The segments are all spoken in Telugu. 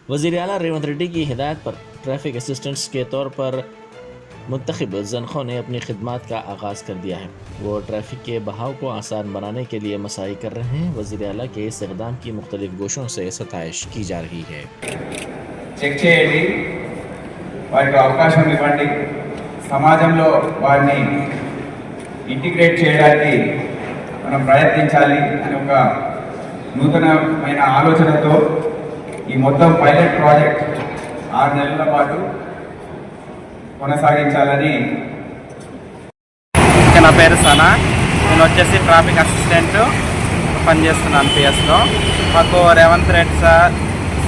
वज़ीर आला रेवंत रेड्डी की हिदायत पर ट्रैफिक असिस्टेंट्स के तौर पर मुंतखब ज़नखों ने अपनी खिदमत का आगाज़ कर दिया है। वो ट्रैफिक के बहाव को आसान बनाने के लिए मसाई कर रहे हैं। वज़ीर आला के इस इक़दाम की मुख्तलिफ गोशों से सताइश की जा रही है। చెక్ చేయండి, వారికి అవకాశం ఇవ్వండి, సమాజంలో వారిని ఇంటిగ్రేట్ చేయడానికి మనం ప్రయత్నించాలి అనే ఒక నూతనమైన ఆలోచనతో ఈ మొత్తం పైలట్ ప్రాజెక్ట్ 6 నెలల పాటు కొనసాగించాలని. నా పేరు సనా, నేను వచ్చేసి ట్రాఫిక్ అసిస్టెంట్ పనిచేస్తున్నాను పిఎస్లో. మాకు Revanth Reddy sir,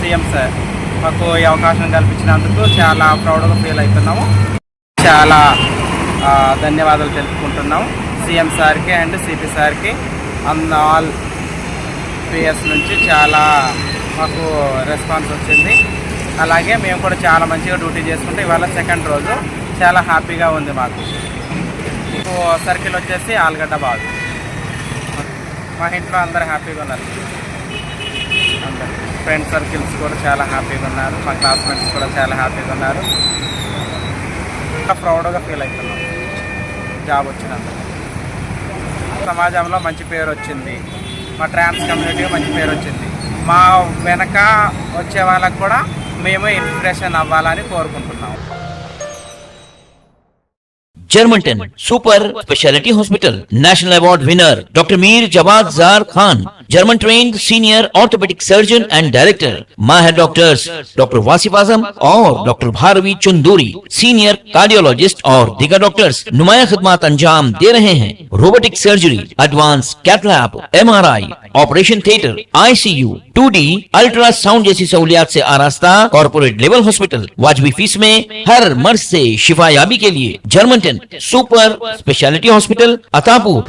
CM sir మాకు ఈ అవకాశం కల్పించినందుకు చాలా ప్రౌడ్గా ఫీల్ అవుతున్నాము. చాలా ధన్యవాదాలు తెలుపుకుంటున్నాము సీఎం సార్కి అండ్ సిపి సార్కి. ఆల్ పిఎస్ నుంచి చాలా మాకు రెస్పాన్స్ వచ్చింది. అలాగే మేము కూడా చాలా మంచిగా డ్యూటీ చేసుకుంటే ఇవాళ సెకండ్ రోజు చాలా హ్యాపీగా ఉంది మాకు. సర్కిల్ వచ్చేసి ఆల్గడ్డ బాగు. మా ఇంట్లో అందరూ హ్యాపీగా ఉన్నారు. అందరు ఫ్రెండ్ సర్కిల్స్ కూడా చాలా హ్యాపీగా ఉన్నారు. మా క్లాస్మేట్స్ కూడా చాలా హ్యాపీగా ఉన్నారు. ప్రౌడ్గా ఫీల్ అవుతున్నాం జాబ్ వచ్చినందుకు. సమాజంలో మంచి పేరు వచ్చింది, మా ట్రాన్స్ కమ్యూనిటీకి మంచి పేరు వచ్చింది. మా వెనక వచ్చే వాళ్ళకు కూడా మేము ఇన్స్పిరేషన్ అవ్వాలని కోరుకుంటున్నాము. Germanten super speciality hospital national award winner doctor Mir Jawad Zar Khan, German trained senior orthopaedic surgeon and director, माहिर डॉक्टर्स डॉक्टर वासिफ आजम और doctor Bharvi Chanduri, senior cardiologist और दीगर डॉक्टर्स नुमाया खिदमत अंजाम दे रहे हैं। Robotic surgery, advance cath lab, MRI, operation theatre, ICU, 2D ultrasound जैसी सहूलियात से आरास्ता कॉर्पोरेट लेवल हॉस्पिटल। वाजबी फीस में हर मर्ज से शिफायाबी के लिए Germanton super speciality hospital, Attapur.